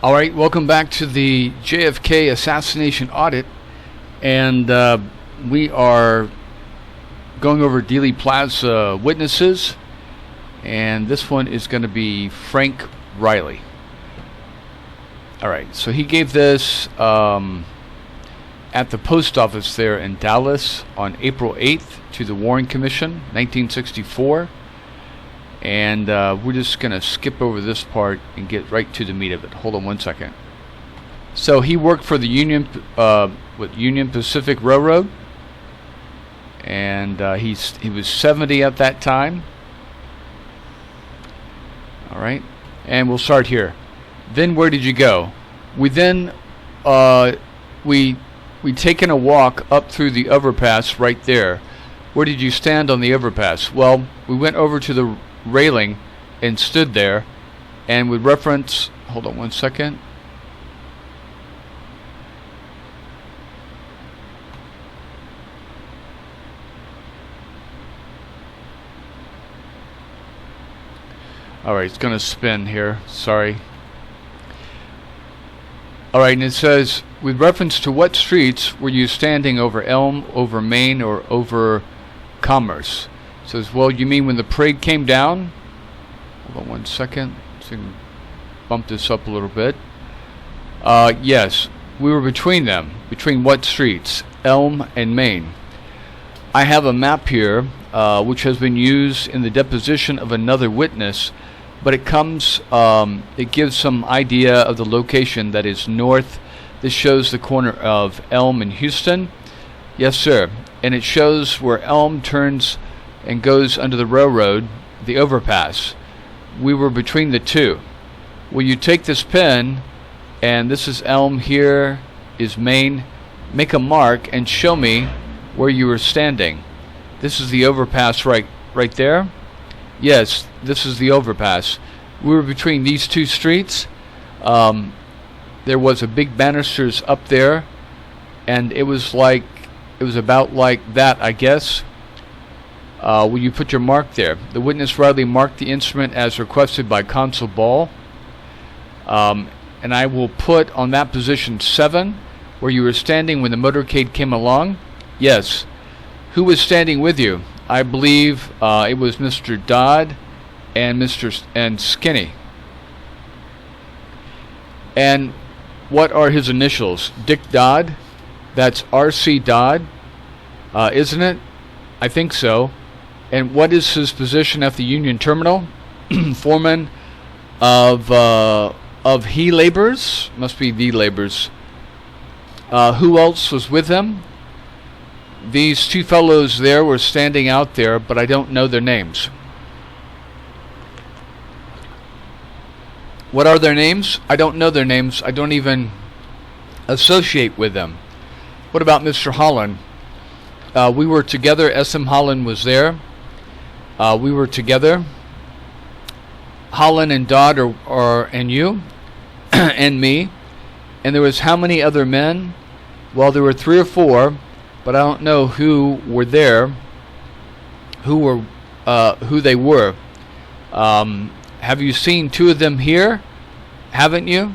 All right, welcome back to the JFK Assassination Audit, and we are going over Dealey Plaza witnesses, and this one is going to be Frank Riley. All right, so he gave this at the post office there in Dallas on April 8th to the Warren Commission, 1964. And we're just going to skip over this part and get right to the meat of it. Hold on one second. So he worked for the Union Pacific Railroad, and he was 70 at that time. All right, and we'll start here. Then where did you go? We then we taken a walk up through the overpass right there. Where did you stand on the overpass? Well, we went over to the railing and stood there, and with reference, hold on one second. All right, it's going to spin here. Sorry. All right, and it says, with reference to what streets were you standing over Elm, over Main, or over Commerce? Says, well, you mean when the parade came down? Hold on one second. So bump this up a little bit. Yes, we were between them. Between what streets? Elm and Main. I have a map here, which has been used in the deposition of another witness, but it gives some idea of the location that is north. This shows the corner of Elm and Houston. Yes, sir. And it shows where Elm turns and goes under the railroad, the overpass. We were between the two. Will you take this pen, and this is Elm, here is Main, make a mark and show me where you were standing. This is the overpass right there? Yes, this is the overpass. We were between these two streets. There was a big banisters up there, and it was about like that, I guess. Will you put your mark there? The witness Riley marked the instrument as requested by Consul Ball. And I will put on that position 7, where you were standing when the motorcade came along. Yes. Who was standing with you? I believe it was Mr. Dodd and Skinny. And what are his initials? Dick Dodd. That's R.C. Dodd, isn't it? I think so. And what is his position at the Union Terminal? Foreman of he laborers? Must be the laborers. Who else was with him? These two fellows there were standing out there, but I don't know their names. What are their names? I don't know their names. I don't even associate with them. What about Mr. Holland? We were together. S.M. Holland was there. We were together. Holland and Dodd and you and me. And there was how many other men? Well, there were 3 or 4, but I don't know who were there, who they were. Have you seen 2 of them here? Haven't you?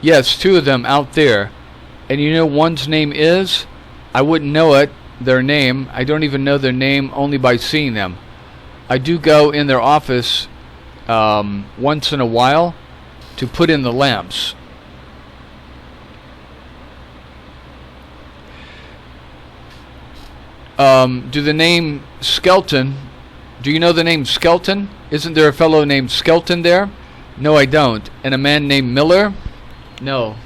Yes, 2 of them out there. And you know one's name is? I wouldn't know it, their name. I don't even know their name, only by seeing them. I do go in their office once in a while to put in the lamps. Do you know the name Skelton? Isn't there a fellow named Skelton there? No, I don't. And a man named Miller? No.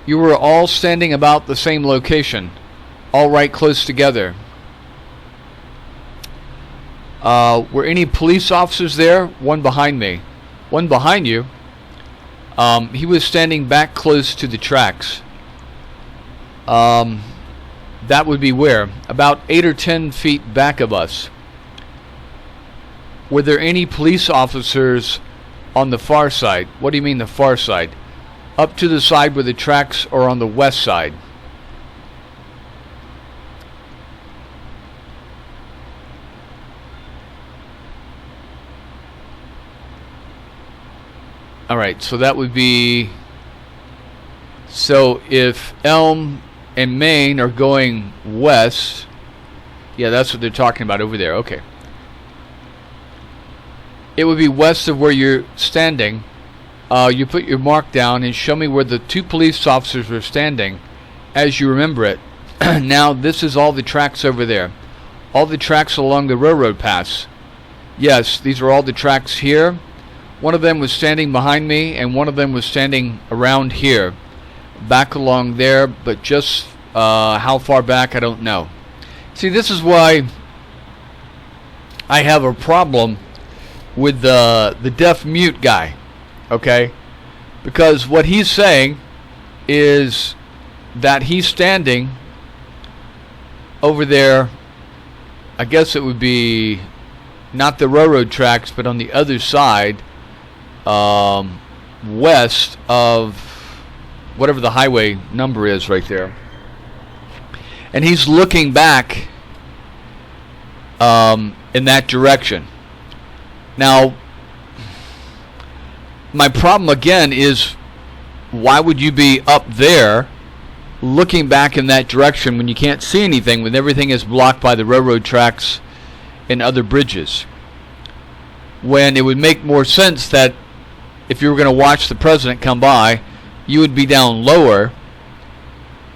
You were all standing about the same location, all right close together. Were any police officers there? One behind me. One behind you? He was standing back close to the tracks. That would be where? About 8 or 10 feet back of us. Were there any police officers on the far side? What do you mean the far side? Up to the side where the tracks are on the west side. All right, so that would be, so if Elm and Main are going west, yeah, that's what they're talking about over there. Okay. It would be west of where you're standing. You put your mark down and show me where the two police officers were standing as you remember it. Now, this is all the tracks over there. All the tracks along the railroad paths. Yes, these are all the tracks here. One of them was standing behind me, and one of them was standing around here. Back along there, but just how far back, I don't know. See, this is why I have a problem with the deaf-mute guy, okay? Because what he's saying is that he's standing over there, I guess it would be not the railroad tracks, but on the other side, west of whatever the highway number is right there. And he's looking back in that direction. Now, my problem again is, why would you be up there looking back in that direction when you can't see anything, when everything is blocked by the railroad tracks and other bridges? When it would make more sense that if you were going to watch the president come by, you would be down lower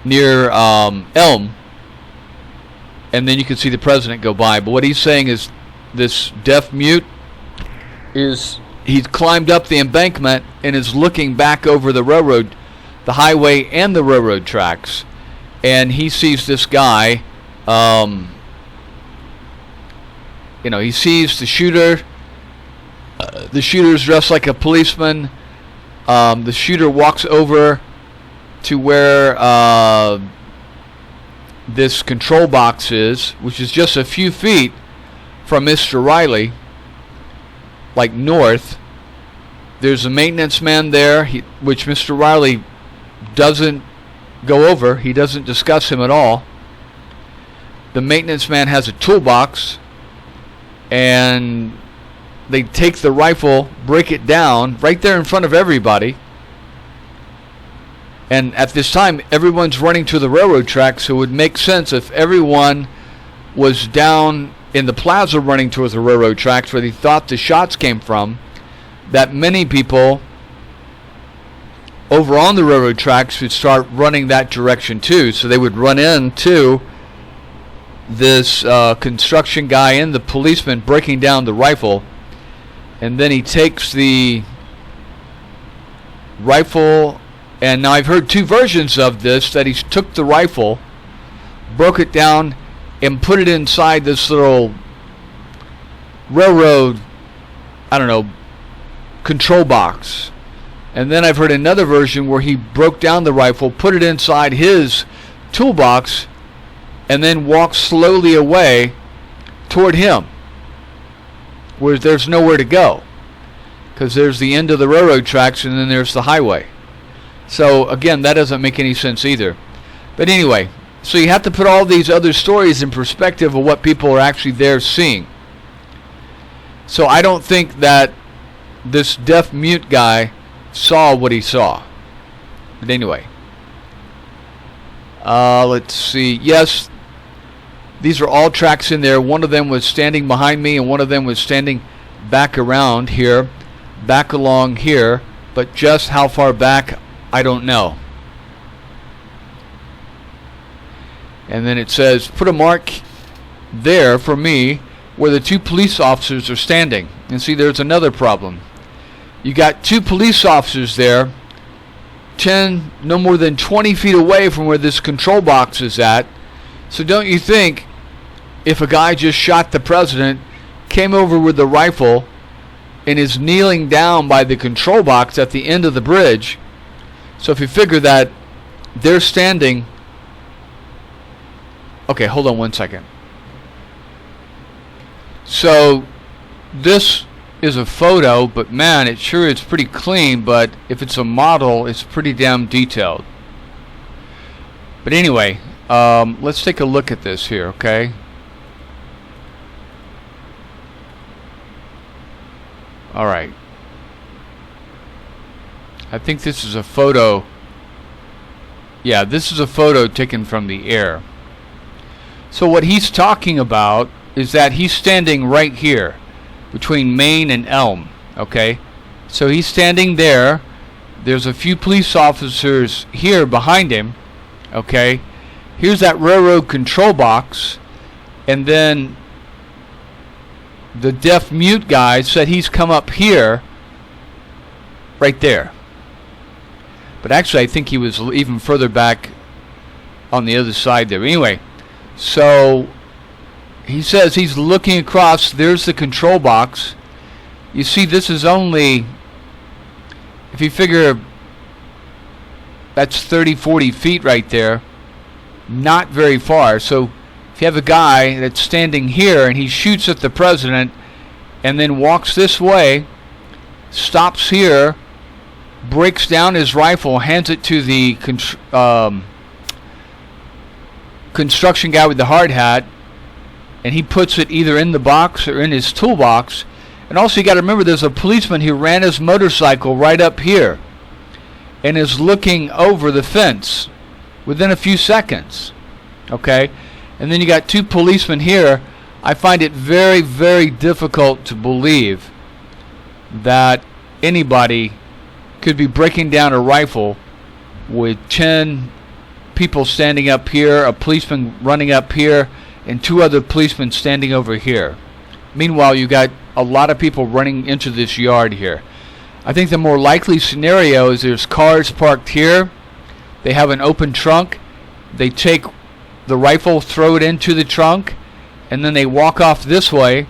near Elm, and then you could see the president go by. But what he's saying is, this deaf-mute is, he's climbed up the embankment and is looking back over the railroad, the highway and the railroad tracks, and he sees this guy, he sees the shooter. The shooter's dressed like a policeman. The shooter walks over to where this control box is, which is just a few feet from Mr. Riley, like north. There's a maintenance man there, which Mr. Riley doesn't go over. He doesn't discuss him at all. The maintenance man has a toolbox, and they take the rifle, break it down right there in front of everybody. And at this time, everyone's running to the railroad tracks, so it would make sense if everyone was down in the plaza running towards the railroad tracks where they thought the shots came from, that many people over on the railroad tracks would start running that direction too. So they would run into this construction guy and the policeman breaking down the rifle. And then he takes the rifle, and now I've heard two versions of this, that he took the rifle, broke it down, and put it inside this little railroad, control box. And then I've heard another version where he broke down the rifle, put it inside his toolbox, and then walked slowly away toward him, where there's nowhere to go, because there's the end of the railroad tracks and then there's the highway. So again, that doesn't make any sense either. But anyway, so you have to put all these other stories in perspective of what people are actually there seeing. So I don't think that this deaf-mute guy saw what he saw. But anyway, let's see. Yes, these are all tracks in there. One of them was standing behind me, and one of them was standing back around here, back along here. But just how far back, I don't know. And then it says, put a mark there for me where the two police officers are standing. And see, there's another problem. You got two police officers there, no more than 20 feet away from where this control box is at. So don't you think, if a guy just shot the president, came over with the rifle, and is kneeling down by the control box at the end of the bridge, so if you figure that they're standing... Okay, hold on one second. So this is a photo, but man, it's pretty clean, but if it's a model, it's pretty damn detailed. But anyway, let's take a look at this here, okay? Alright. I think this is a photo. Yeah, this is a photo taken from the air. So what he's talking about is that he's standing right here between Main and Elm, okay? So he's standing there. There's a few police officers here behind him, okay? Here's that railroad control box, and then the deaf mute guy said he's come up here, right there. But actually, I think he was even further back on the other side there. Anyway, so he says he's looking across. There's the control box. You see, this is only, if you figure that's 30, 40 feet right there, not very far. So if you have a guy that's standing here and he shoots at the president and then walks this way, stops here, breaks down his rifle, hands it to the construction guy with the hard hat, and he puts it either in the box or in his toolbox. And also, you got to remember, there's a policeman who ran his motorcycle right up here and is looking over the fence within a few seconds. Okay? And then you got two policemen here. I find it very, very difficult to believe that anybody could be breaking down a rifle with 10 people standing up here, a policeman running up here, and two other policemen standing over here. Meanwhile, you got a lot of people running into this yard here. I think the more likely scenario is there's cars parked here. They have an open trunk. They take the rifle, throw it into the trunk, and then they walk off this way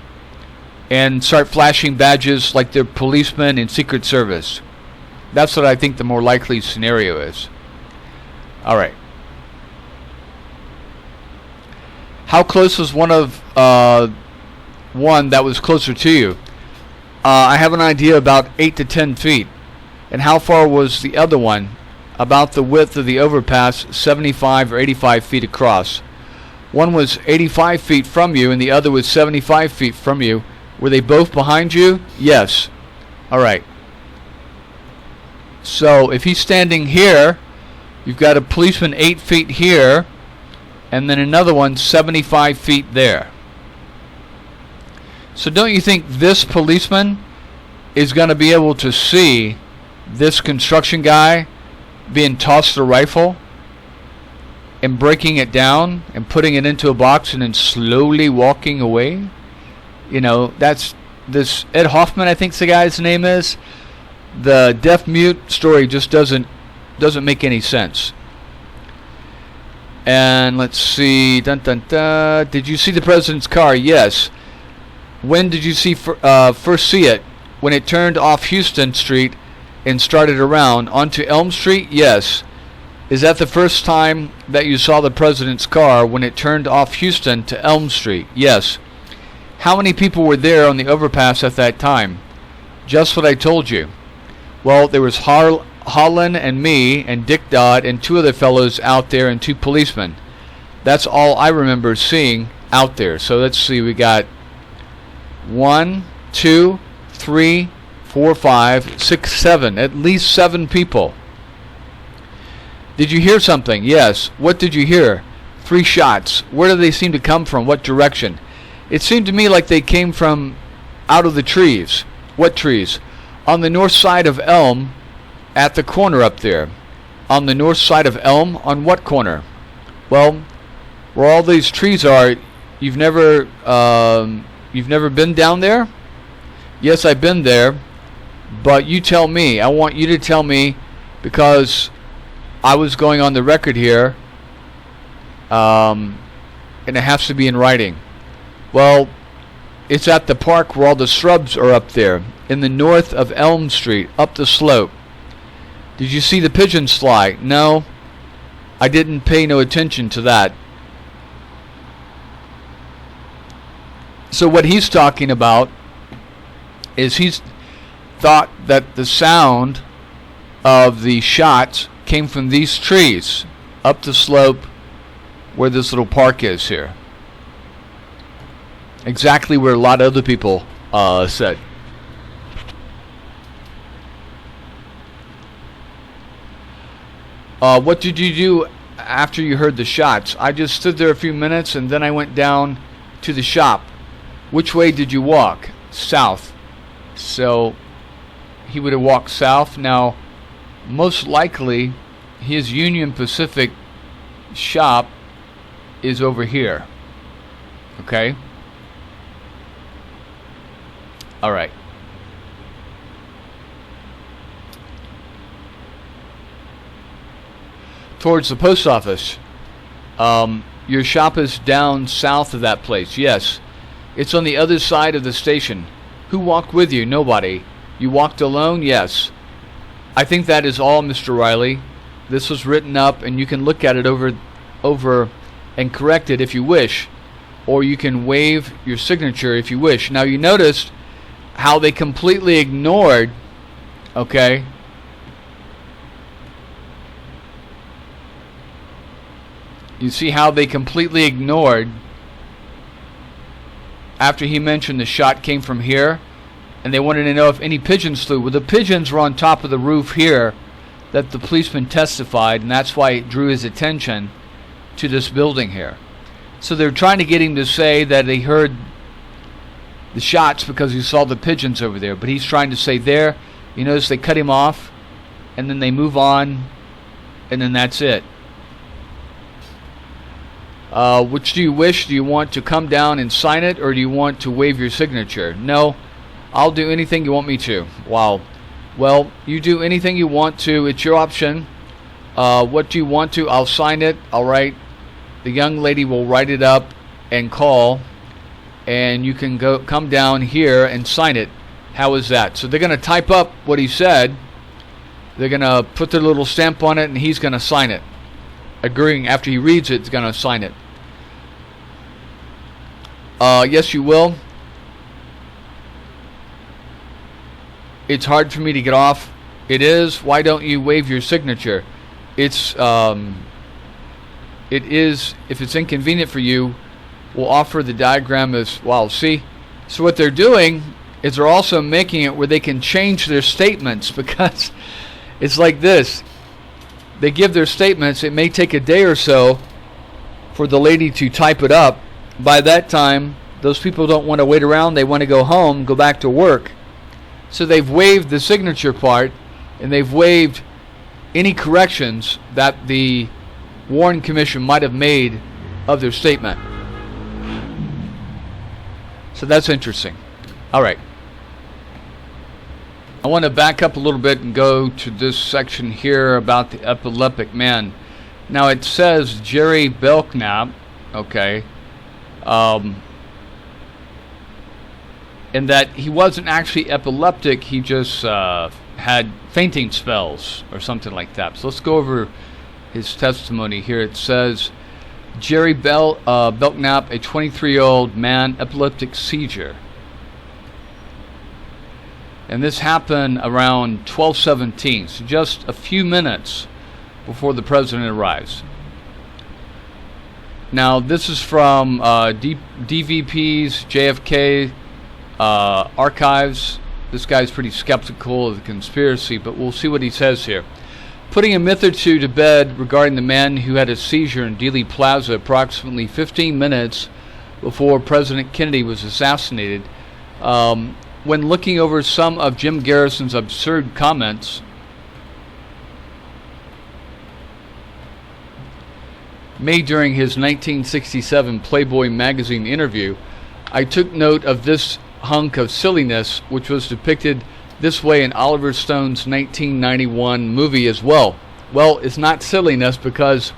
and start flashing badges like they're policemen and Secret Service. That's what I think the more likely scenario is. All right. How close was one that was closer to you? I have an idea, about 8 to 10 feet. And how far was the other one? About the width of the overpass, 75 or 85 feet across. One was 85 feet from you and the other was 75 feet from you. Were they both behind you? Yes. All right. So if he's standing here, you've got a policeman 8 feet here, and then another one 75 feet there. So don't you think this policeman is going to be able to see this construction guy being tossed a rifle and breaking it down and putting it into a box and then slowly walking away? You know, that's this Ed Hoffman, I think the guy's name is. The deaf mute story just doesn't make any sense. And let's see. Dun, dun, dun. Did you see the president's car? Yes. When did you first see it? When it turned off Houston Street and started around onto Elm Street? Yes. Is that the first time that you saw the president's car, when it turned off Houston to Elm Street? Yes. How many people were there on the overpass at that time? Just what I told you. Well, there was Holland and me and Dick Dodd and two other fellows out there and two policemen. That's all I remember seeing out there. So let's see, we got 1, 2, 3, 4, 5, 6, 7. At least 7 people. Did you hear something? Yes. What did you hear? 3 shots. Where do they seem to come from? What direction? It seemed to me like they came from out of the trees. What trees? On the north side of Elm, at the corner up there. On the north side of Elm? On what corner? Well, where all these trees are. You've never been down there? Yes, I've been there. But you tell me. I want you to tell me, because I was going on the record here, and it has to be in writing. Well, it's at the park where all the shrubs are up there, in the north of Elm Street, up the slope. Did you see the pigeons fly? No, I didn't pay no attention to that. So what he's talking about is he's thought that the sound of the shots came from these trees up the slope where this little park is here. Exactly where a lot of other people said. What did you do after you heard the shots? I just stood there a few minutes and then I went down to the shop. Which way did you walk? South. So he would have walked south. Now, most likely, his Union Pacific shop is over here. Okay? Alright. Towards the post office. Your shop is down south of that place. Yes. It's on the other side of the station. Who walked with you? Nobody. You walked alone? Yes. I think that is all, Mr. Riley. This was written up, and you can look at it over and correct it if you wish. Or you can waive your signature if you wish. Now, you noticed how they completely ignored, okay, you see how they completely ignored after he mentioned the shot came from here, and they wanted to know if any pigeons flew. Well, the pigeons were on top of the roof here that the policeman testified, and that's why it drew his attention to this building here. So they're trying to get him to say that he heard the shots because he saw the pigeons over there, but he's trying to say there, you notice they cut him off, and then they move on, and then that's it. Which do you wish? Do you want to come down and sign it, or do you want to waive your signature? No, I'll do anything you want me to. Wow. Well, you do anything you want to. It's your option. What do you want to? I'll sign it. All right. The young lady will write it up and call, and you can come down here and sign it. How is that? So they're going to type up what he said. They're going to put their little stamp on it, and he's going to sign it. Agreeing after he reads it, he's going to sign it. Yes, you will. It's hard for me to get off. It is. Why don't you waive your signature? It is. If it's inconvenient for you, we'll offer the diagram as well. See? So what they're doing is they're also making it where they can change their statements, because it's like this. They give their statements. It may take a day or so for the lady to type it up. By that time, those people don't want to wait around. They want to go home, go back to work. So they've waived the signature part, and they've waived any corrections that the Warren Commission might have made of their statement. So that's interesting. All right. I want to back up a little bit and go to this section here about the epileptic man. Now it says Jerry Belknap, okay, and that he wasn't actually epileptic, he just had fainting spells or something like that. So let's go over his testimony here. It says Jerry Belknap, a 23-year-old man, epileptic seizure. And this happened around 12:17, so just a few minutes before the president arrives. Now, this is from DVP's JFK archives. This guy's pretty skeptical of the conspiracy, but we'll see what he says here. Putting a myth or two to bed regarding the man who had a seizure in Dealey Plaza approximately 15 minutes before President Kennedy was assassinated. When looking over some of Jim Garrison's absurd comments, made during his 1967 Playboy magazine interview, I took note of this hunk of silliness, which was depicted this way in Oliver Stone's 1991 movie as well. Well, it's not silliness, because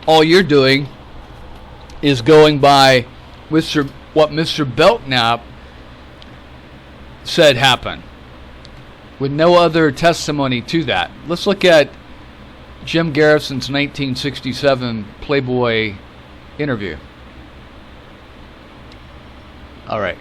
all you're doing is going by what Mr. Belknap said happened, with no other testimony to that. Let's look at Jim Garrison's 1967 Playboy interview. All right.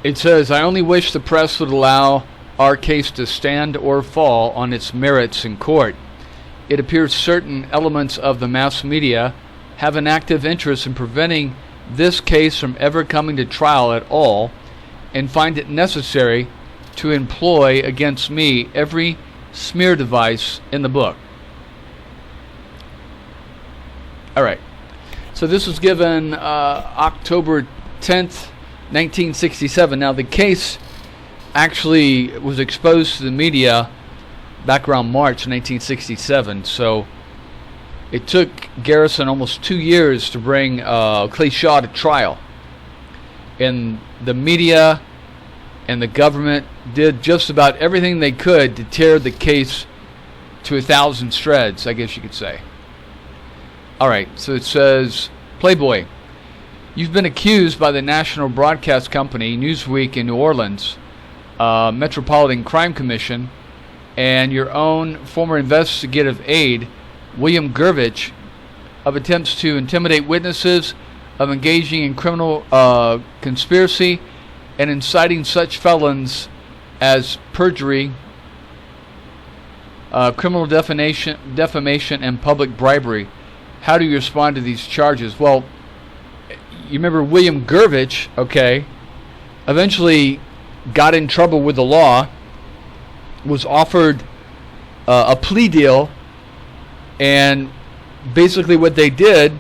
It says, I only wish the press would allow our case to stand or fall on its merits in court. It appears certain elements of the mass media have an active interest in preventing this case from ever coming to trial at all, and find it necessary to employ against me every smear device in the book. All right. So this was given October 10th, 1967. Now the case actually was exposed to the media back around March 1967. So it took Garrison almost 2 years to bring Clay Shaw to trial. And the media and the government did just about everything they could to tear the case to 1,000 shreds, I guess you could say. All right, so it says, Playboy, you've been accused by the national broadcast company Newsweek in New Orleans, Metropolitan Crime Commission, and your own former investigative aide, William Gervich, of attempts to intimidate witnesses, of engaging in criminal conspiracy, and inciting such felons as perjury, criminal defamation, and public bribery. How do you respond to these charges? Well, you remember William Gervich, okay, eventually got in trouble with the law, was offered a plea deal, and basically what they did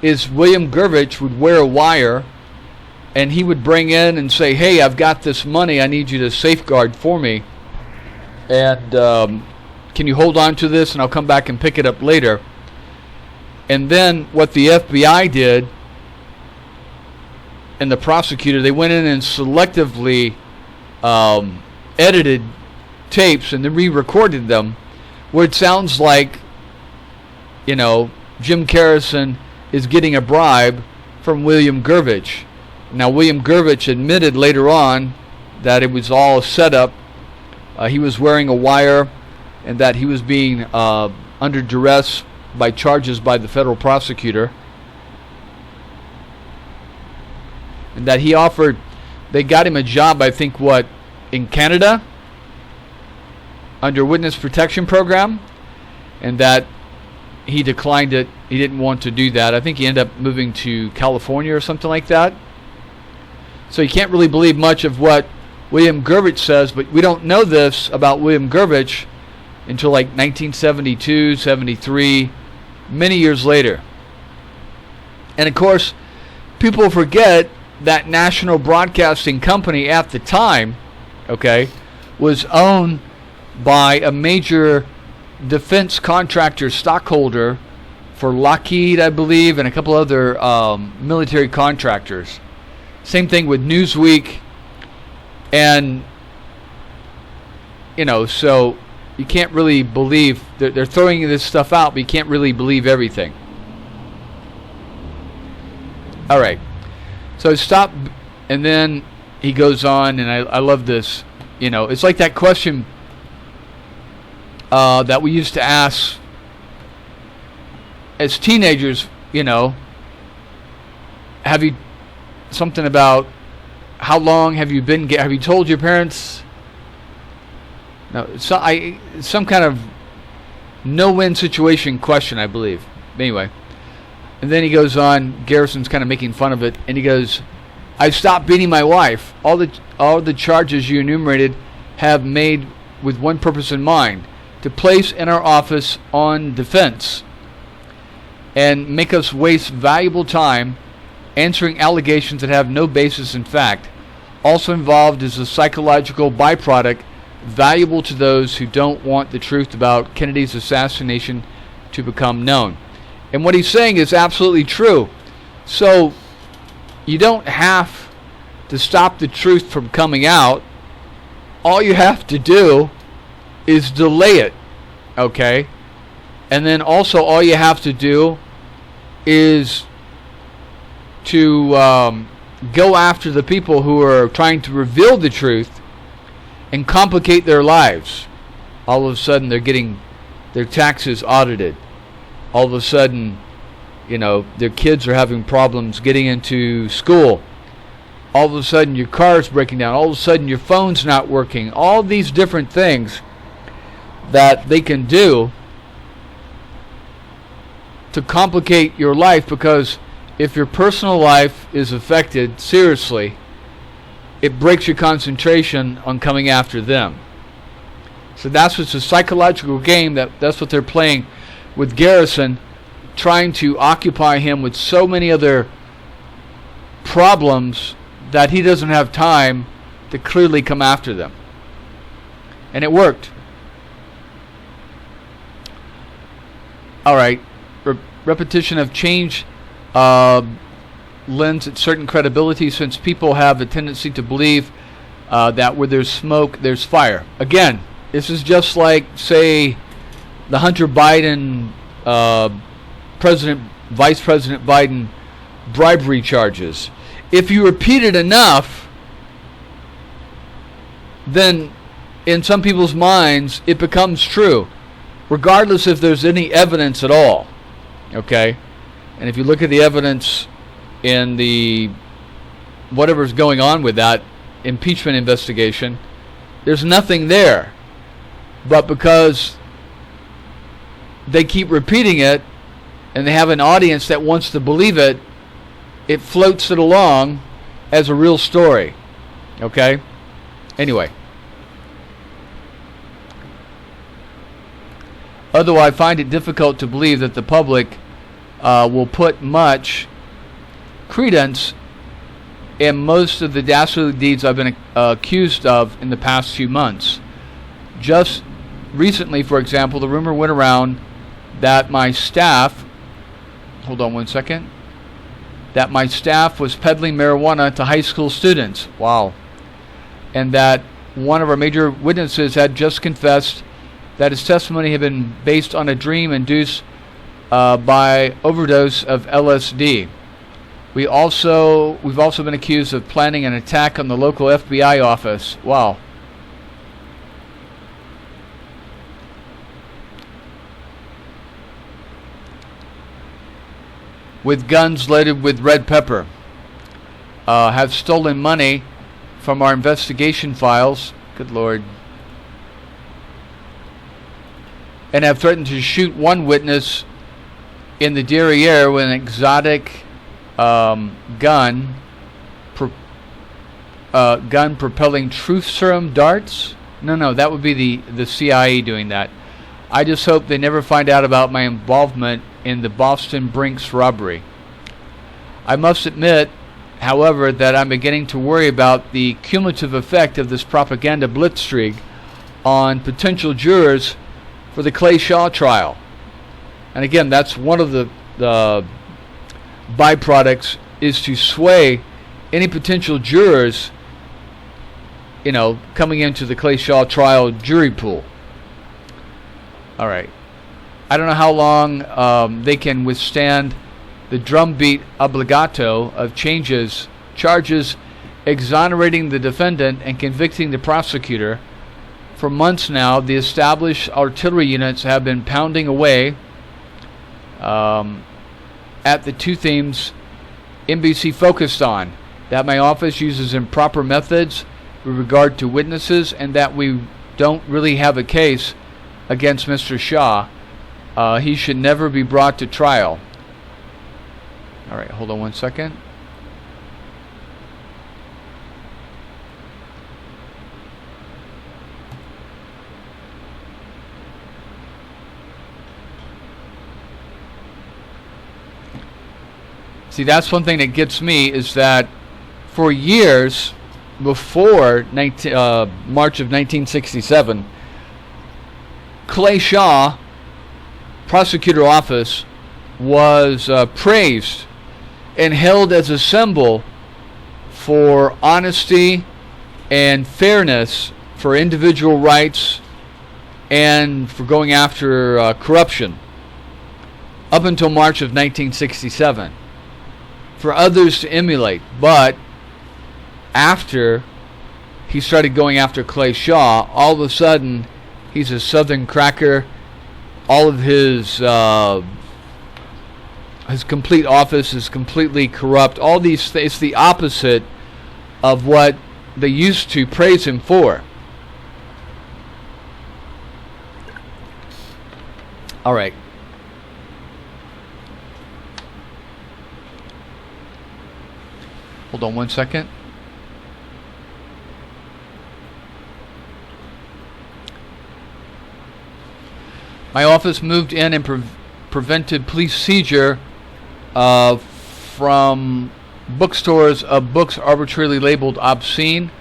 is William Gervich would wear a wire, and he would bring in and say, hey, I've got this money I need you to safeguard for me, and can you hold on to this and I'll come back and pick it up later. And then what the FBI did and the prosecutor, they went in and selectively edited tapes and then re-recorded them, where it sounds like, you know, Jim Garrison is getting a bribe from William Gervich. Now, William Gervich admitted later on that it was all set up. He was wearing a wire, and that he was being under duress by charges by the federal prosecutor, and that they got him a job, I think, in Canada under witness protection program, and that he declined it. He didn't want to do that. I think he ended up moving to California or something like that. So you can't really believe much of what William Gervich says, but we don't know this about William Gervich until like 1972, 73, many years later. And of course, people forget that National Broadcasting Company at the time, okay, was owned by a major defense contractor stockholder for Lockheed, I believe, and a couple other military contractors. Same thing with Newsweek. And, you know, so you can't really believe, they're throwing this stuff out, but you can't really believe everything. All right. So stop, and then he goes on, and I love this. You know, it's like that question that we used to ask as teenagers, you know, have you, something about how long have you been, have you told your parents? No, some kind of no-win situation question, I believe. Anyway, and then he goes on, Garrison's kind of making fun of it, and he goes, I stopped beating my wife. All the charges you enumerated have made with one purpose in mind, to place in our office on defense and make us waste valuable time answering allegations that have no basis in fact. Also involved is a psychological byproduct valuable to those who don't want the truth about Kennedy's assassination to become known. And what he's saying is absolutely true. So you don't have to stop the truth from coming out. All you have to do is delay it, okay? And then also all you have to do is to go after the people who are trying to reveal the truth and complicate their lives. All of a sudden they're getting their taxes audited. All of a sudden, you know, their kids are having problems getting into school. all of a sudden your car's breaking down, all of a sudden your phone's not working, all these different things that they can do to complicate your life, because if your personal life is affected seriously, it breaks your concentration on coming after them. So that's what's a psychological game that's what they're playing with Garrison, trying to occupy him with so many other problems that he doesn't have time to clearly come after them. And it worked. Alright, repetition of change lends it certain credibility, since people have a tendency to believe that where there's smoke, there's fire. Again, this is just like, say, the Hunter Biden, Vice President Biden bribery charges. If you repeat it enough, then in some people's minds it becomes true, regardless if there's any evidence at all. Okay? And if you look at the evidence in the whatever's going on with that impeachment investigation, there's nothing there. But because they keep repeating it and they have an audience that wants to believe it, it floats it along as a real story. Okay? Anyway. Although I find it difficult to believe that the public will put much credence in most of the dastardly deeds I've been accused of in the past few months. Just recently, for example, the rumor went around that my staff, hold on one second, that my staff was peddling marijuana to high school students. Wow. And that one of our major witnesses had just confessed that his testimony had been based on a dream induced by overdose of LSD. We've also been accused of planning an attack on the local FBI office. Wow. With guns loaded with red pepper. Have stolen money from our investigation files. Good Lord. And have threatened to shoot one witness in the derriere with an exotic gun propelling truth serum darts. No, that would be the CIA doing that. I just hope they never find out about my involvement in the Boston Brinks robbery. I must admit, however, that I'm beginning to worry about the cumulative effect of this propaganda blitzkrieg on potential jurors for the Clay Shaw trial. And again, that's one of the byproducts, is to sway any potential jurors, coming into the Clay Shaw trial jury pool. All right. I don't know how long they can withstand the drumbeat obligato of charges exonerating the defendant and convicting the prosecutor. For months now, the established artillery units have been pounding away at the two themes NBC focused on: that my office uses improper methods with regard to witnesses, and that we don't really have a case against Mr. Shaw. He should never be brought to trial. All right, hold on one second. See, that's one thing that gets me, is that for years before March of 1967, Clay Shaw prosecutor office was praised and held as a symbol for honesty and fairness, for individual rights, and for going after corruption, up until March of 1967, for others to emulate. But after he started going after Clay Shaw, all of a sudden he's a Southern cracker. All of his complete office is completely corrupt. All these, it's the opposite of what they used to praise him for. All right. Hold on one second. My office moved in and prevented police seizure from bookstores of books arbitrarily labeled obscene.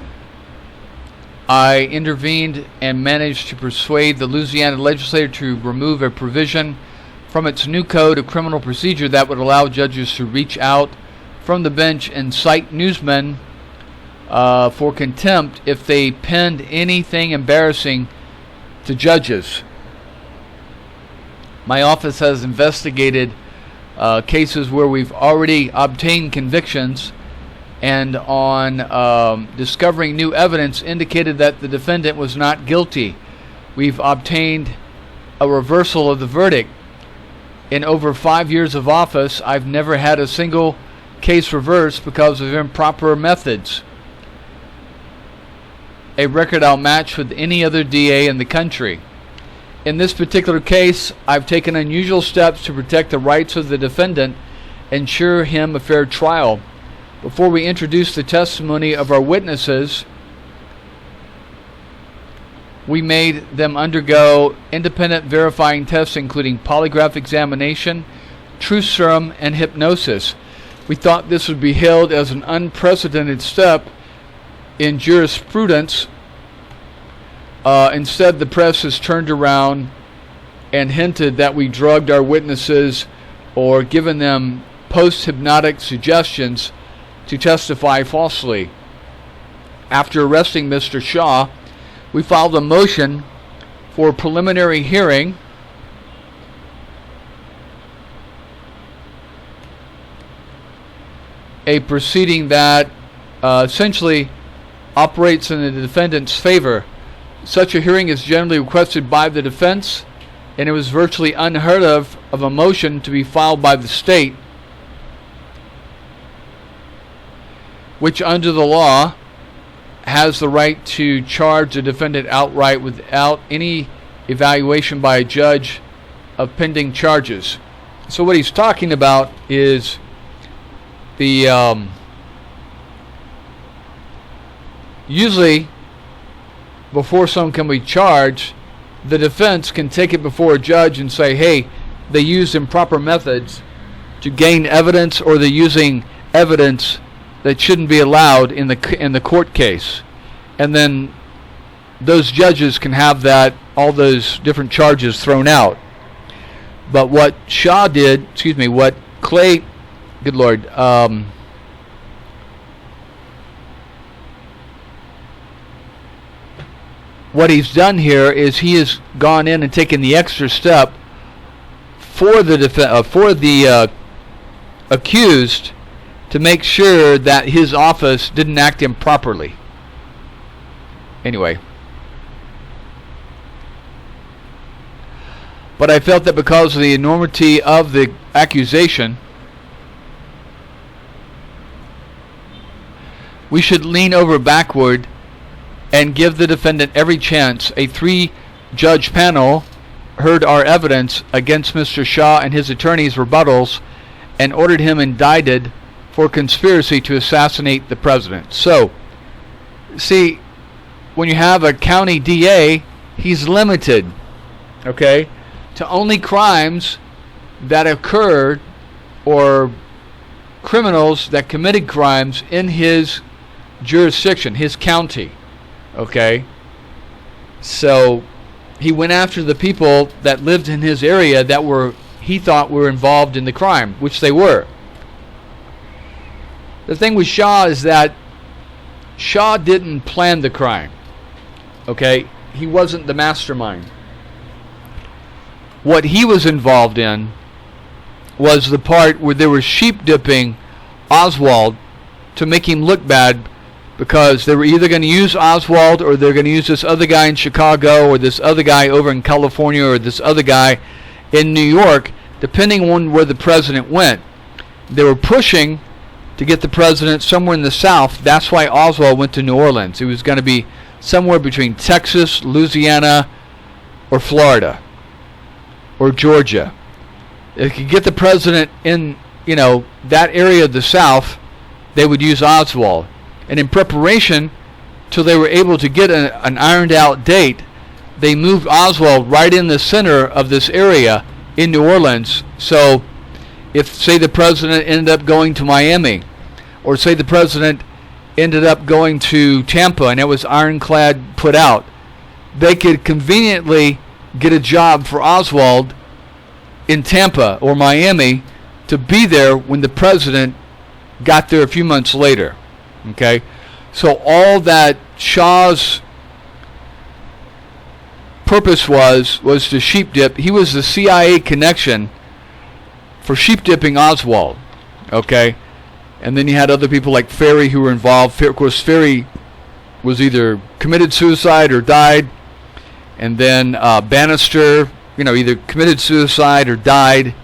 I intervened and managed to persuade the Louisiana legislature to remove a provision from its new code of criminal procedure that would allow judges to reach out from the bench and cite newsmen for contempt if they penned anything embarrassing to judges. My office has investigated cases where we've already obtained convictions, and on discovering new evidence indicated that the defendant was not guilty. We've obtained a reversal of the verdict. In over 5 years of office, I've never had a single case reversed because of improper methods. A record I'll match with any other DA in the country. In this particular case, I've taken unusual steps to protect the rights of the defendant and ensure him a fair trial. Before we introduce the testimony of our witnesses, we made them undergo independent verifying tests including polygraph examination, truth serum, and hypnosis. We thought this would be hailed as an unprecedented step in jurisprudence. Instead, the press has turned around and hinted that we drugged our witnesses or given them post-hypnotic suggestions to testify falsely. After arresting Mr. Shaw, we filed a motion for a preliminary hearing a proceeding that essentially operates in the defendant's favor. Such a hearing is generally requested by the defense, and it was virtually unheard of a motion to be filed by the state, which under the law has the right to charge the defendant outright without any evaluation by a judge of pending charges. So what he's talking about is the usually before someone can be charged, the defense can take it before a judge and say, hey, they used improper methods to gain evidence, or they're using evidence that shouldn't be allowed in the court case. And then those judges can have all those different charges thrown out. But what Shaw did, what Clay, good Lord, what he's done here is he has gone in and taken the extra step for the accused to make sure that his office didn't act improperly. Anyway. But I felt that because of the enormity of the accusation, we should lean over backward and give the defendant every chance. A 3-judge panel heard our evidence against Mr. Shaw and his attorney's rebuttals and ordered him indicted for conspiracy to assassinate the president. So, see, when you have a county DA, he's limited, okay, to only crimes that occurred or criminals that committed crimes in his jurisdiction, his county. Okay, so he went after the people that lived in his area that he thought were involved in the crime, which they were. The thing with Shaw is that Shaw didn't plan the crime. Okay, he wasn't the mastermind. What he was involved in was the part where they were sheep dipping Oswald to make him look bad, because they were either going to use Oswald or they're going to use this other guy in Chicago or this other guy over in California or this other guy in New York, depending on where the president went. They were pushing to get the president somewhere in the South. That's why Oswald went to New Orleans. It was going to be somewhere between Texas, Louisiana, or Florida, or Georgia. If you could get the president in, that area of the South, they would use Oswald. And in preparation, till they were able to get an ironed out date, they moved Oswald right in the center of this area in New Orleans. So if, say, the president ended up going to Miami, or say the president ended up going to Tampa and it was ironclad put out, they could conveniently get a job for Oswald in Tampa or Miami to be there when the president got there a few months later. Okay? So all that Shaw's purpose was to sheep dip. He was the CIA connection for sheep dipping Oswald. Okay? And then you had other people like Ferry who were involved. Of course, Ferry was either committed suicide or died. And then Bannister, either committed suicide or died.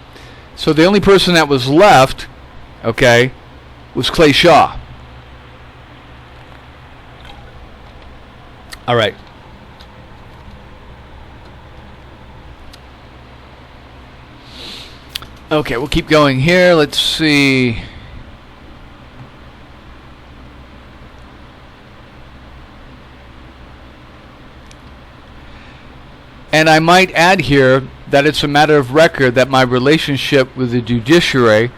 So the only person that was left, okay, was Clay Shaw. All right. Okay, we'll keep going here. Let's see. And I might add here that it's a matter of record that my relationship with the judiciary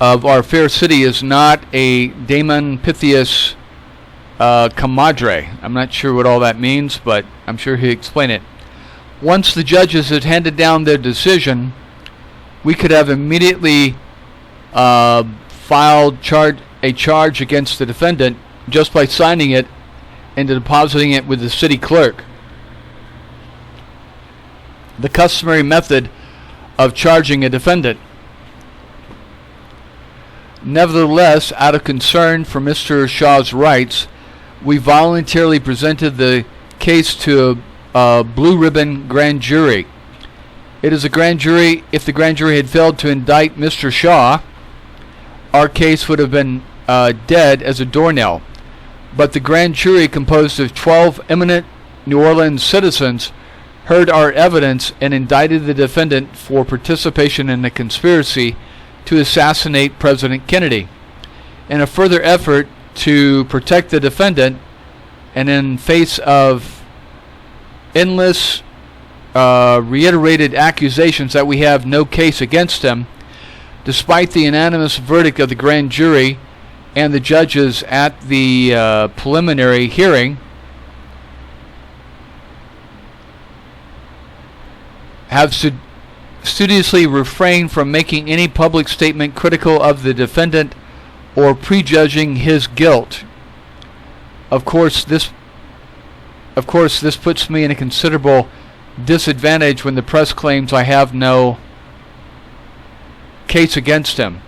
of our fair city is not a Damon Pythias comadre. I'm not sure what all that means, but I'm sure he'll explain it. Once the judges had handed down their decision, we could have immediately filed a charge against the defendant just by signing it and depositing it with the city clerk. The customary method of charging a defendant. Nevertheless, out of concern for Mr. Shaw's rights, we voluntarily presented the case to a blue ribbon grand jury. It is a grand jury. If the grand jury had failed to indict Mr. Shaw, our case would have been dead as a doornail. But the grand jury, composed of 12 eminent New Orleans citizens, heard our evidence and indicted the defendant for participation in a conspiracy to assassinate President Kennedy. In a further effort to protect the defendant, and in face of endless reiterated accusations that we have no case against him, despite the unanimous verdict of the grand jury and the judges at the preliminary hearing, have studiously refrained from making any public statement critical of the defendant or prejudging his guilt. Of course, this puts me in a considerable disadvantage when the press claims I have no case against him,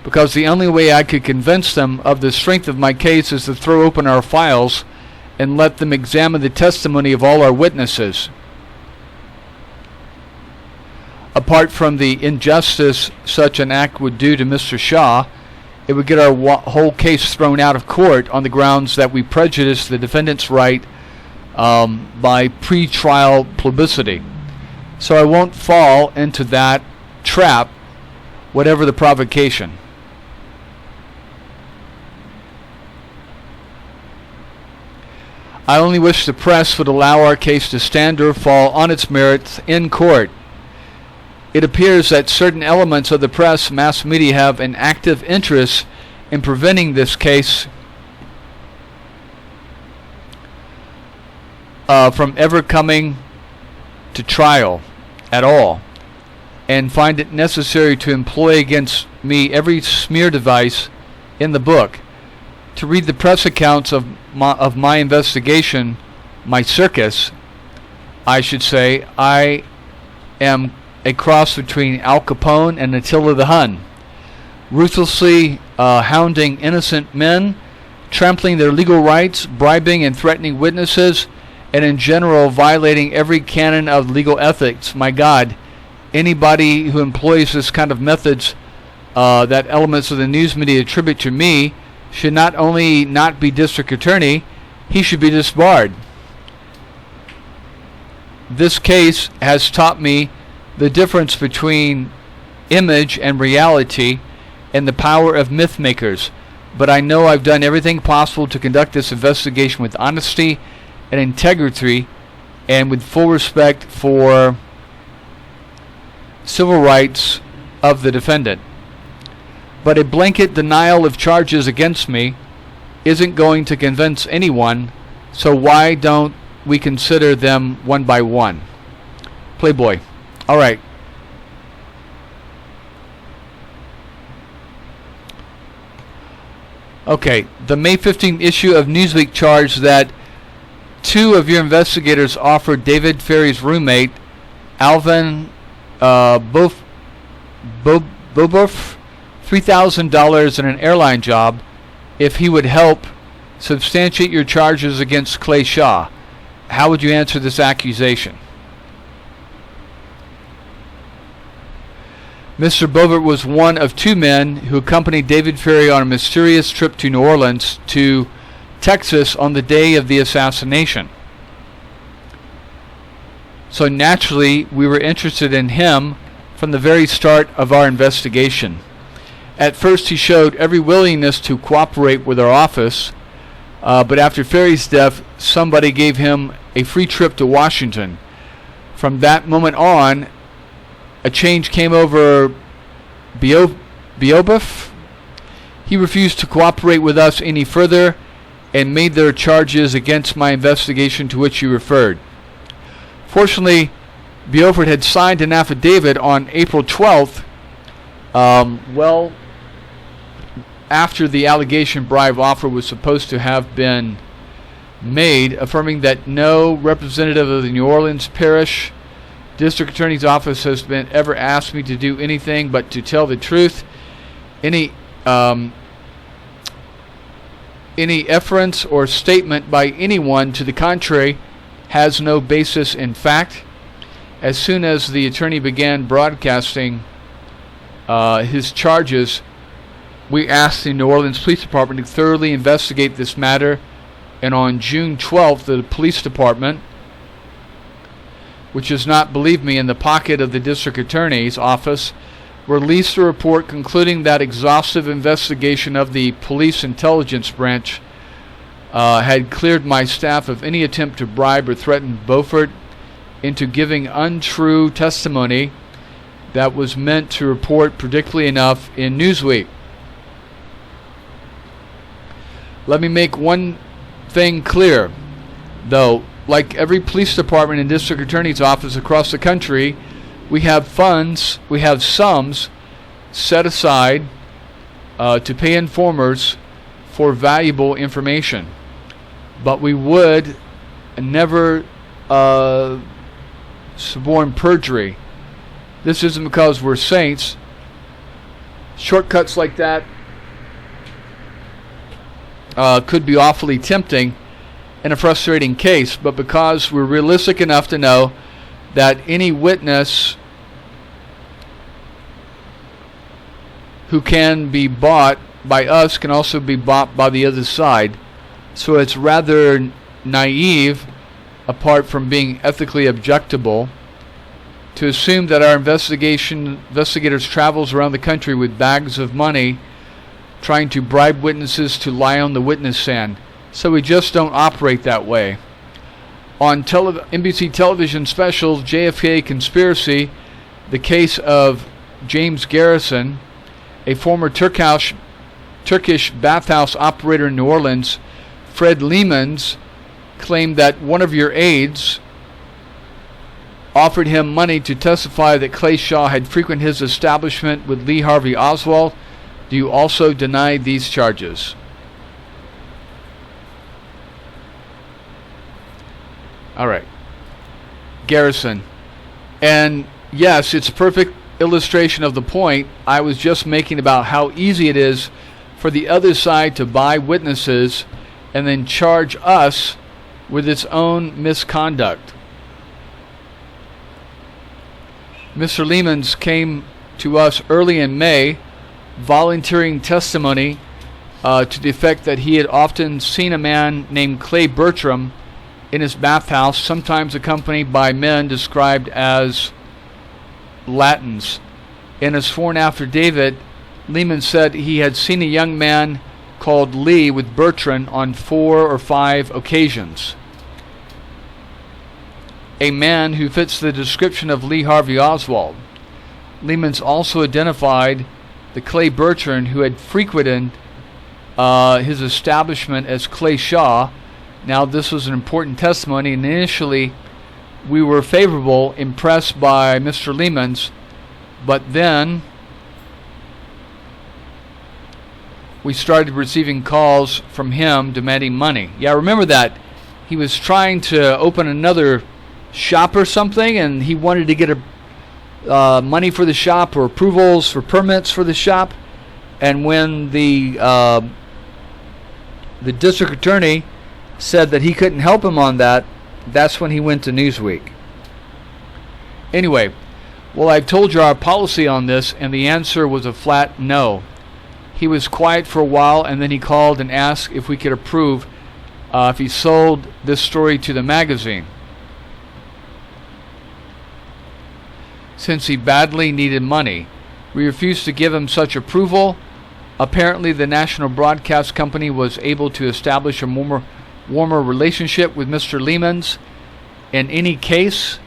because the only way I could convince them of the strength of my case is to throw open our files and let them examine the testimony of all our witnesses. Apart from the injustice such an act would do to Mr. Shaw, it would get our whole case thrown out of court on the grounds that we prejudiced the defendant's right by pre-trial publicity. So I won't fall into that trap, whatever the provocation. I only wish the press would allow our case to stand or fall on its merits in court. It appears that certain elements of the press, mass media, have an active interest in preventing this case from ever coming to trial at all, and find it necessary to employ against me every smear device in the book. To read the press accounts of my investigation, my circus, I should say, I am a cross between Al Capone and Attila the Hun, ruthlessly hounding innocent men, trampling their legal rights, bribing and threatening witnesses, and in general violating every canon of legal ethics. My God, anybody who employs this kind of methods that elements of the news media attribute to me should not only not be district attorney, he should be disbarred. This case has taught me the difference between image and reality and the power of myth makers. But I know I've done everything possible to conduct this investigation with honesty and integrity and with full respect for civil rights of the defendant. But a blanket denial of charges against me isn't going to convince anyone, so why don't we consider them one by one? Playboy. All right. Okay, the May 15th issue of Newsweek charged that 2 of your investigators offered David Ferry's roommate, Alvin Boboff, $3,000 in an airline job if he would help substantiate your charges against Clay Shaw. How would you answer this accusation? Mr. Bovert was one of 2 men who accompanied David Ferry on a mysterious trip to New Orleans to Texas on the day of the assassination. So naturally, we were interested in him from the very start of our investigation. At first, he showed every willingness to cooperate with our office, but after Ferry's death, somebody gave him a free trip to Washington. From that moment on, a change came over Boboff. He refused to cooperate with us any further and made their charges against my investigation to which you referred. Fortunately, Boboff had signed an affidavit on April 12th, well after the allegation bribe offer was supposed to have been made, affirming that no representative of the New Orleans Parish District Attorney's Office has been ever asked me to do anything but to tell the truth. Any inference or statement by anyone to the contrary has no basis in fact. As soon as the attorney began broadcasting his charges, we asked the New Orleans Police Department to thoroughly investigate this matter, and on June 12th, the police department, which is not, believe me, in the pocket of the district attorney's office, released a report concluding that exhaustive investigation of the police intelligence branch had cleared my staff of any attempt to bribe or threaten Beaufort into giving untrue testimony that was meant to report, predictably enough, in Newsweek. Let me make one thing clear, though. Like every police department and district attorney's office across the country, we have funds, we have sums set aside to pay informers for valuable information. But we would never suborn perjury. This isn't because we're saints. Shortcuts like that could be awfully tempting in a frustrating case, but because we're realistic enough to know that any witness who can be bought by us can also be bought by the other side. So it's rather naive, apart from being ethically objectable, to assume that our investigators travels around the country with bags of money trying to bribe witnesses to lie on the witness stand. So we just don't operate that way. On NBC television specials JFK Conspiracy, the case of James Garrison, a former Turkish bathhouse operator in New Orleans, Fred Lehmans, claimed that one of your aides offered him money to testify that Clay Shaw had frequented his establishment with Lee Harvey Oswald. Do you also deny these charges? All right. Garrison. And yes, it's a perfect illustration of the point I was just making about how easy it is for the other side to buy witnesses and then charge us with its own misconduct. Mr. Lehmans came to us early in May volunteering testimony to the effect that he had often seen a man named Clay Bertram in his bathhouse, sometimes accompanied by men described as Latins. In a sworn affidavit, Lehman said he had seen a young man called Lee with Bertrand on 4 or 5 occasions. A man who fits the description of Lee Harvey Oswald. Lehman's also identified the Clay Bertrand who had frequented his establishment as Clay Shaw. Now, this was an important testimony, and initially we were impressed by Mr. Lehman's, but then we started receiving calls from him demanding money. Yeah, remember that. He was trying to open another shop or something, and he wanted to get money for the shop or approvals for permits for the shop. And when the district attorney said that he couldn't help him on that, that's when he went to Newsweek. Anyway, well, I've told you our policy on this, and the answer was a flat no. He was quiet for a while, and then he called and asked if we could approve if he sold this story to the magazine, since he badly needed money. We refused to give him such approval. Apparently, the National Broadcast Company was able to establish a warmer relationship with Mr. Lehman's. In any case,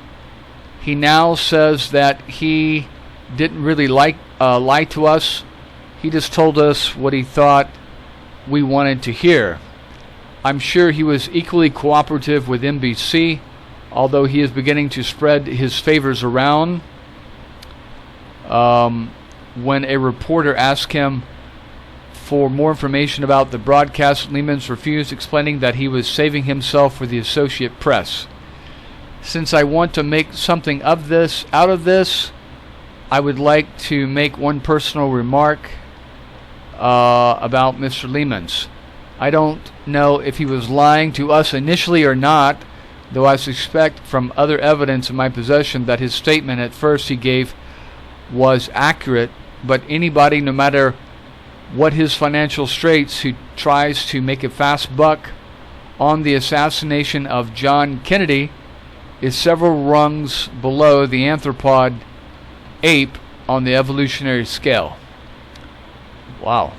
he now says that he didn't really lie to us. He just told us what he thought we wanted to hear. I'm sure he was equally cooperative with NBC, although he is beginning to spread his favors around. When a reporter asked him for more information about the broadcast, Lehman's refused, explaining that he was saving himself for the Associate Press. Since I want to make something out of this, I would like to make one personal remark about Mr. Lehman's. I don't know if he was lying to us initially or not, though I suspect from other evidence in my possession that his statement at first he gave was accurate, but anybody, no matter what his financial straits, who tries to make a fast buck on the assassination of John Kennedy is several rungs below the anthropod ape on the evolutionary scale. Wow.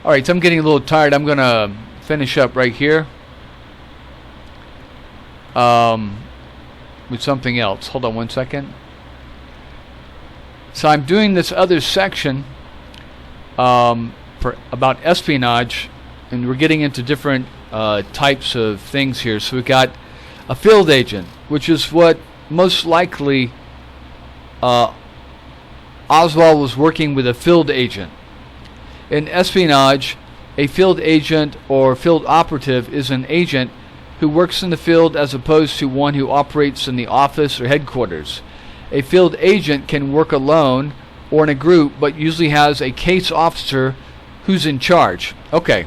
Alright, so I'm getting a little tired. I'm going to finish up right here with something else. Hold on one second. So I'm doing this other section about espionage, and we're getting into different types of things here. So we've got a field agent, which is what most likely Oswald was working with a field agent. In espionage, a field agent or field operative is an agent who works in the field as opposed to one who operates in the office or headquarters. A field agent can work alone or in a group, but usually has a case officer who's in charge. Okay,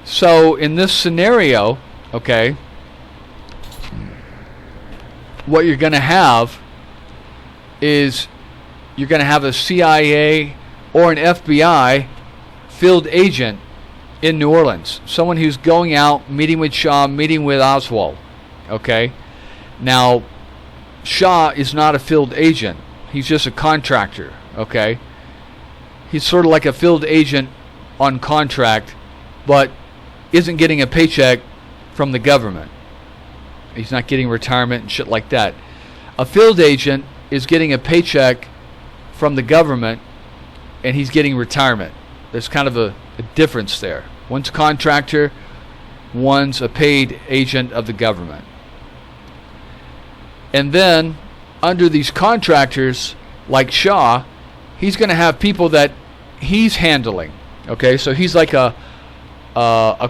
so in this scenario, okay, what you're going to have is you're going to have a CIA or an FBI field agent in New Orleans, someone who's going out, meeting with Shaw, meeting with Oswald. Okay, now Shaw is not a field agent, he's just a contractor. Okay, he's sort of like a field agent on contract, but isn't getting a paycheck from the government. He's not getting retirement and shit like that. A field agent is getting a paycheck from the government, and he's getting retirement. There's kind of a difference there. One's a contractor, one's a paid agent of the government. And then, under these contractors, like Shaw, he's going to have people that he's handling. Okay, so he's like a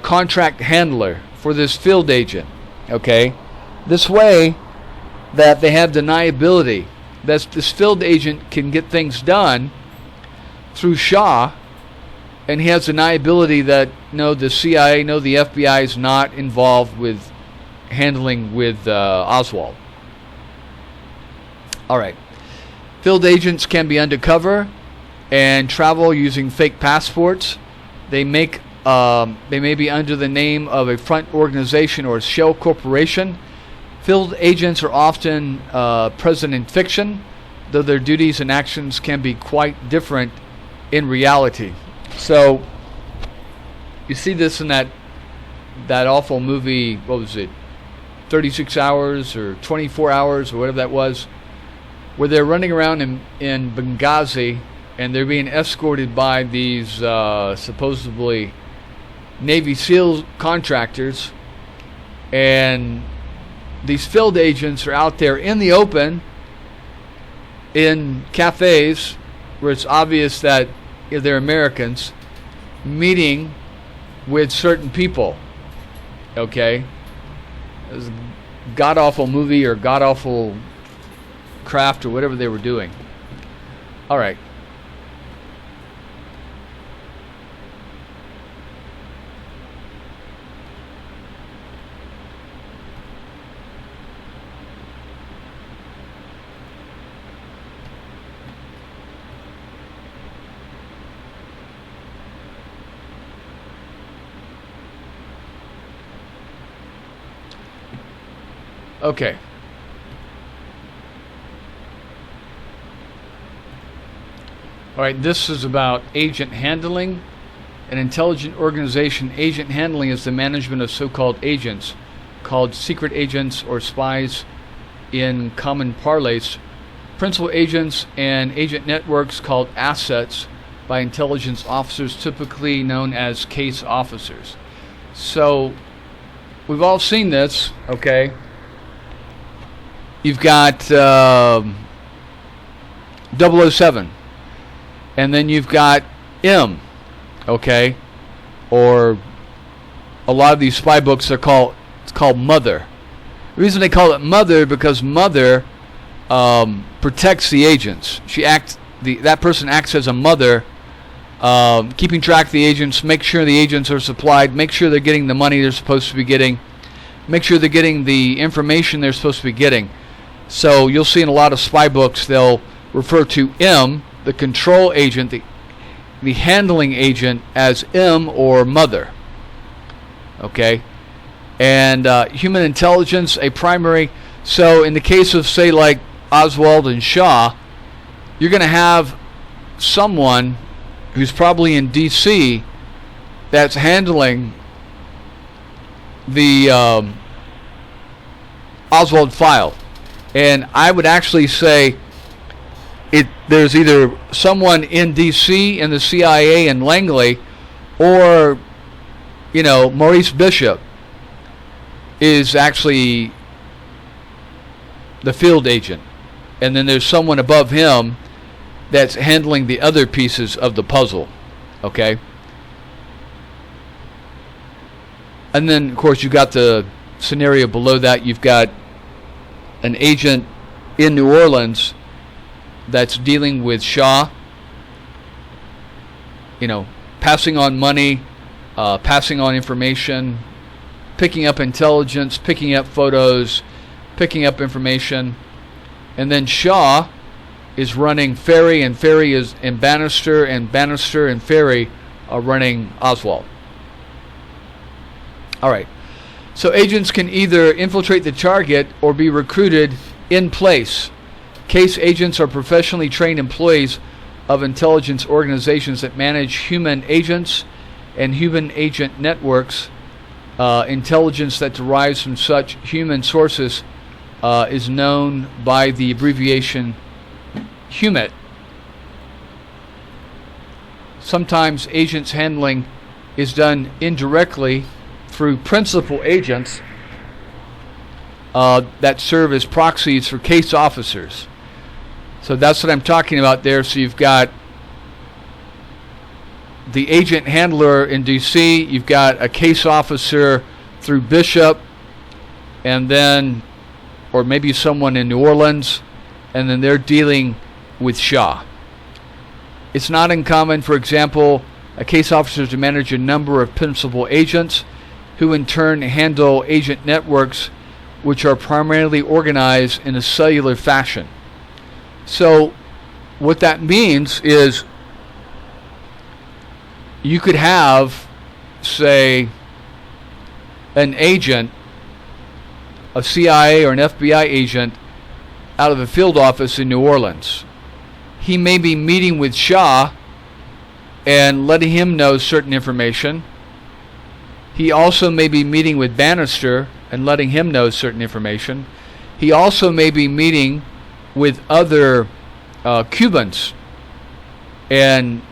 contract handler for this field agent. Okay, this way that they have deniability. That this field agent can get things done through Shaw, and he has deniability that no, the CIA, no, the FBI is not involved with handling with Oswald. All right. Field agents can be undercover, and travel using fake passports. They may be under the name of a front organization or a shell corporation. Field agents are often present in fiction, though their duties and actions can be quite different in reality. So you see this in that awful movie, what was it, 36 hours or 24 hours or whatever that was, where they're running around in Benghazi and they're being escorted by these supposedly Navy SEAL contractors, and these field agents are out there in the open in cafes where it's obvious that they're Americans, meeting with certain people. Okay? It was a god-awful movie or god-awful craft or whatever they were doing. All right. Okay. All right, this is about agent handling. An intelligent organization, agent handling is the management of so-called agents, called secret agents or spies in common parlance. Principal agents and agent networks called assets by intelligence officers, typically known as case officers. So we've all seen this, okay? You've got 007, and then you've got M, okay? Or a lot of these spy books it's called Mother. The reason they call it Mother because Mother protects the agents. That person acts as a mother, keeping track of the agents, make sure the agents are supplied, make sure they're getting the money they're supposed to be getting, make sure they're getting the information they're supposed to be getting. So you'll see in a lot of spy books they'll refer to M, the control agent, the handling agent, as M or Mother. Okay? And human intelligence, a primary. So in the case of, say, like Oswald and Shaw, you're going to have someone who's probably in D.C. that's handling the Oswald file. And I would actually say there's either someone in D.C. in the CIA in Langley, or, Maurice Bishop is actually the field agent. And then there's someone above him that's handling the other pieces of the puzzle. Okay? And then, of course, you've got the scenario below that. You've got an agent in New Orleans that's dealing with Shaw, passing on money, passing on information, picking up intelligence, picking up photos, picking up information. And then Shaw is running Ferry, and Ferry is in Bannister, and Bannister and Ferry are running Oswald. All right. So agents can either infiltrate the target or be recruited in place. Case agents are professionally trained employees of intelligence organizations that manage human agents and human agent networks. Intelligence that derives from such human sources is known by the abbreviation HUMIT. Sometimes agents handling is done indirectly through principal agents that serve as proxies for case officers. So that's what I'm talking about there. So you've got the agent handler in D.C., you've got a case officer through Bishop, and then, or maybe someone in New Orleans, and then they're dealing with Shaw. It's not uncommon, for example, a case officer to manage a number of principal agents who in turn handle agent networks which are primarily organized in a cellular fashion. So what that means is you could have, say, an agent, a CIA or an FBI agent, out of a field office in New Orleans. He may be meeting with Shah and letting him know certain information. He also may be meeting with Bannister and letting him know certain information. He also may be meeting with other Cubans and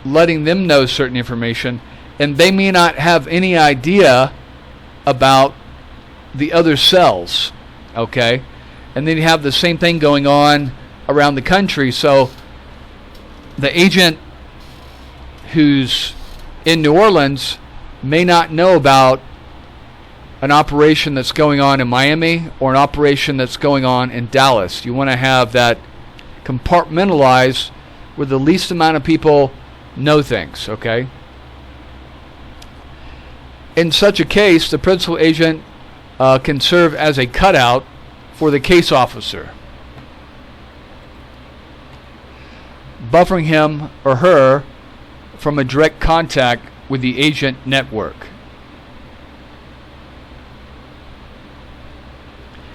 letting them know certain information, and they may not have any idea about the other cells, okay? And then you have the same thing going on around the country. So the agent who's in New Orleans may not know about an operation that's going on in Miami or an operation that's going on in Dallas. You want to have that compartmentalized where the least amount of people know things, okay? In such a case, the principal agent can serve as a cutout for the case officer, buffering him or her from a direct contact with the agent network.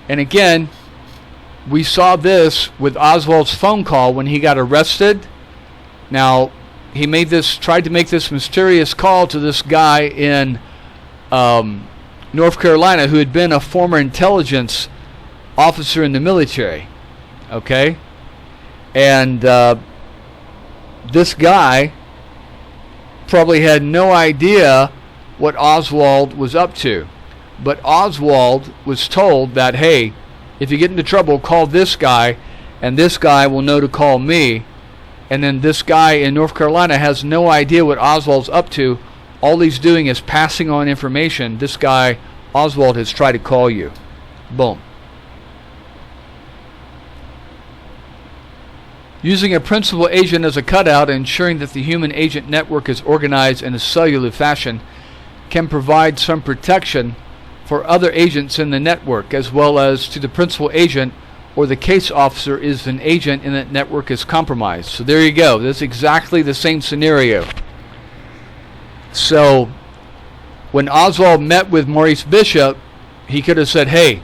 And again, we saw this with Oswald's phone call when he got arrested. Now, he tried to make this mysterious call to this guy in North Carolina who had been a former intelligence officer in the military. Okay? And this guy probably had no idea what Oswald was up to. But Oswald was told that, hey, if you get into trouble, call this guy, and this guy will know to call me. And then this guy in North Carolina has no idea what Oswald's up to. All he's doing is passing on information. This guy, Oswald, has tried to call you. Boom. Using a principal agent as a cutout and ensuring that the human agent network is organized in a cellular fashion can provide some protection for other agents in the network, as well as to the principal agent or the case officer if an agent in that network is compromised. So there you go. That's exactly the same scenario. So when Oswald met with Maurice Bishop, he could have said, hey,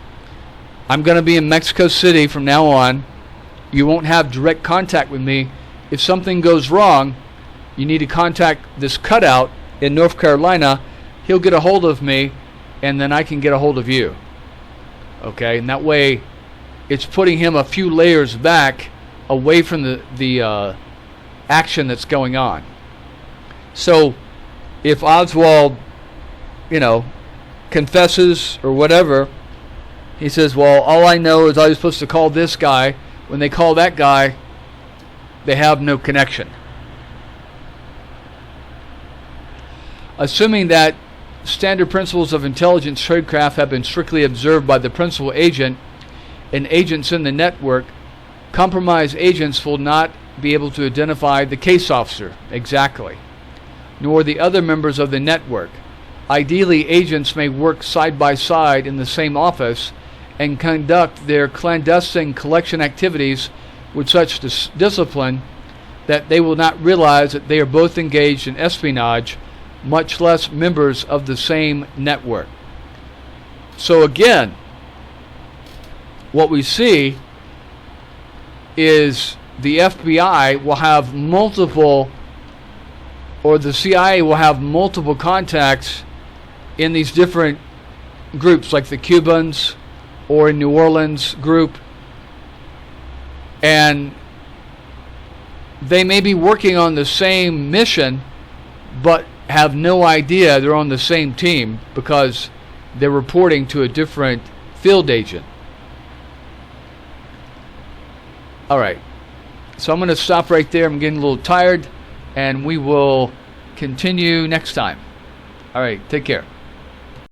I'm going to be in Mexico City from now on. You won't have direct contact with me. If something goes wrong, you need to contact this cutout in North Carolina. He'll get a hold of me, and then I can get a hold of you. Okay, and that way it's putting him a few layers back away from the action that's going on. So if Oswald, confesses or whatever, he says, well, all I know is I was supposed to call this guy. When they call that guy, they have no connection. Assuming that standard principles of intelligence tradecraft have been strictly observed by the principal agent and agents in the network, compromised agents will not be able to identify the case officer exactly, nor the other members of the network. Ideally, agents may work side by side in the same office and conduct their clandestine collection activities with such discipline that they will not realize that they are both engaged in espionage, much less members of the same network. So again, what we see is the FBI will have multiple, or the CIA will have multiple contacts in these different groups, like the Cubans or in New Orleans group, and they may be working on the same mission but have no idea they're on the same team because they're reporting to a different field agent. Alright, so I'm going to stop right there. I'm getting a little tired, and we will continue next time. Alright, take care.